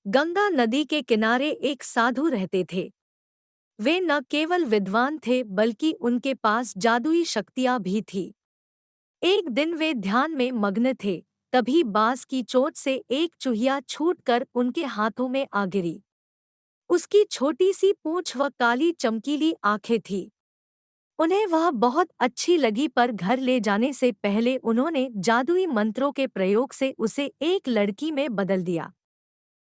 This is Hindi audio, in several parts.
गंगा नदी के किनारे एक साधु रहते थे। वे न केवल विद्वान थे बल्कि उनके पास जादुई शक्तियां भी थी। एक दिन वे ध्यान में मग्न थे, तभी बांस की चोट से एक चूहिया छूटकर उनके हाथों में आ गिरी। उसकी छोटी सी पूंछ व काली चमकीली आंखें थीं। उन्हें वह बहुत अच्छी लगी, पर घर ले जाने से पहले उन्होंने जादुई मंत्रों के प्रयोग से उसे एक लड़की में बदल दिया।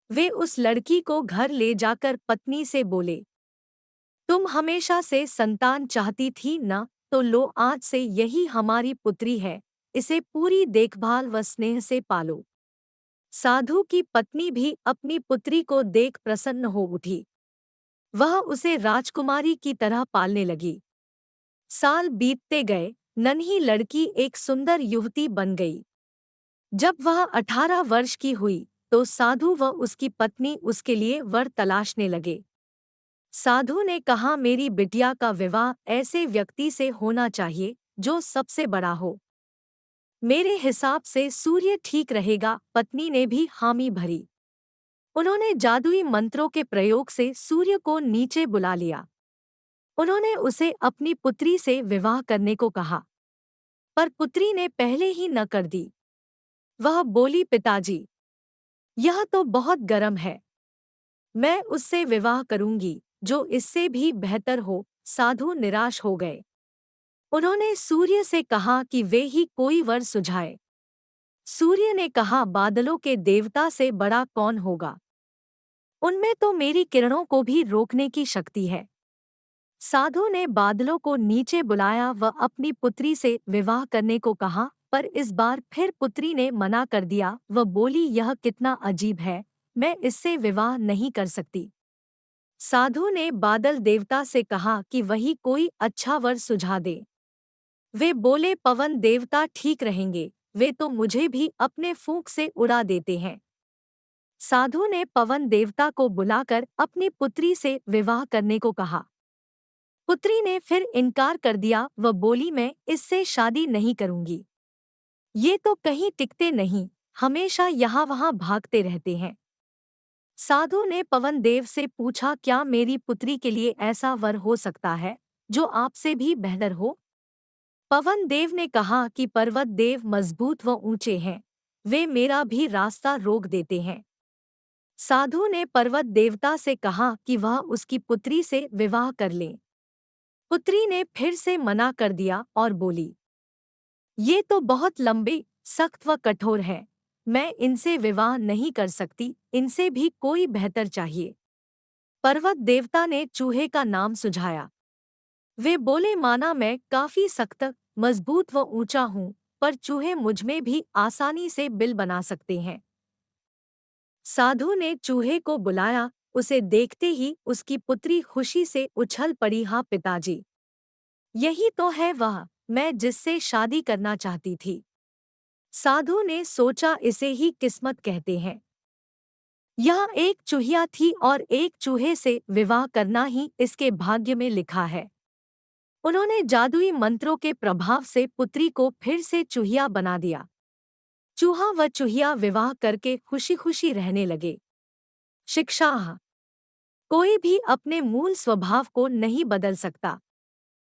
वे उस लड़की को घर ले जाकर पत्नी से बोले, तुम हमेशा से संतान चाहती थी न, तो लो आज से यही हमारी पुत्री है, इसे पूरी देखभाल व स्नेह से पालो। साधु की पत्नी भी अपनी पुत्री को देख प्रसन्न हो उठी। वह उसे राजकुमारी की तरह पालने लगी। साल बीतते गए, नन्ही लड़की एक सुंदर युवती बन गई। जब वह 18 वर्ष की हुई, तो साधु व उसकी पत्नी उसके लिए वर तलाशने लगे। साधु ने कहा, मेरी बिटिया का विवाह ऐसे व्यक्ति से होना चाहिए जो सबसे बड़ा हो। मेरे हिसाब से सूर्य ठीक रहेगा। पत्नी ने भी हामी भरी। उन्होंने जादुई मंत्रों के प्रयोग से सूर्य को नीचे बुला लिया। उन्होंने उसे अपनी पुत्री से विवाह करने को कहा, पर पुत्री ने पहले ही न कर दी। वह बोली, पिताजी, यह तो बहुत गर्म है, मैं उससे विवाह करूंगी जो इससे भी बेहतर हो। साधु निराश हो गए। उन्होंने सूर्य से कहा कि वे ही कोई वर सुझाए। सूर्य ने कहा, बादलों के देवता से बड़ा कौन होगा? उनमें तो मेरी किरणों को भी रोकने की शक्ति है। साधु ने बादलों को नीचे बुलाया व अपनी पुत्री से विवाह करने को कहा, पर इस बार फिर पुत्री ने मना कर दिया। वह बोली, यह कितना अजीब है, मैं इससे विवाह नहीं कर सकती। साधु ने बादल देवता से कहा कि वही कोई अच्छा वर सुझा दे। वे बोले, पवन देवता ठीक रहेंगे, वे तो मुझे भी अपने फूंक से उड़ा देते हैं। साधु ने पवन देवता को बुलाकर अपनी पुत्री से विवाह करने को कहा। पुत्री ने फिर इनकार कर दिया। वह बोली, मैं इससे शादी नहीं करूंगी। ये तो कहीं टिकते नहीं, हमेशा यहाँ वहाँ भागते रहते हैं। साधु ने पवन देव से पूछा, क्या मेरी पुत्री के लिए ऐसा वर हो सकता है जो आपसे भी बेहतर हो? पवन देव ने कहा कि पर्वत देव मजबूत व ऊंचे हैं, वे मेरा भी रास्ता रोक देते हैं। साधु ने पर्वत देवता से कहा कि वह उसकी पुत्री से विवाह कर ले। पुत्री ने फिर से मना कर दिया और बोली, ये तो बहुत लंबे, सख्त व कठोर हैं, मैं इनसे विवाह नहीं कर सकती, इनसे भी कोई बेहतर चाहिए। पर्वत देवता ने चूहे का नाम सुझाया। वे बोले, माना मैं काफी सख्त, मजबूत व ऊंचा हूँ, पर चूहे मुझमें भी आसानी से बिल बना सकते हैं। साधु ने चूहे को बुलाया। उसे देखते ही उसकी पुत्री खुशी से उछल पड़ी। हाँ पिताजी, यही तो है वह, मैं जिससे शादी करना चाहती थी। साधु ने सोचा, इसे ही किस्मत कहते हैं। यह एक चूहिया थी और एक चूहे से विवाह करना ही इसके भाग्य में लिखा है। उन्होंने जादुई मंत्रों के प्रभाव से पुत्री को फिर से चूहिया बना दिया। चूहा व चूहिया विवाह करके खुशी खुशी रहने लगे। शिक्षा: कोई भी अपने मूल स्वभाव को नहीं बदल सकता।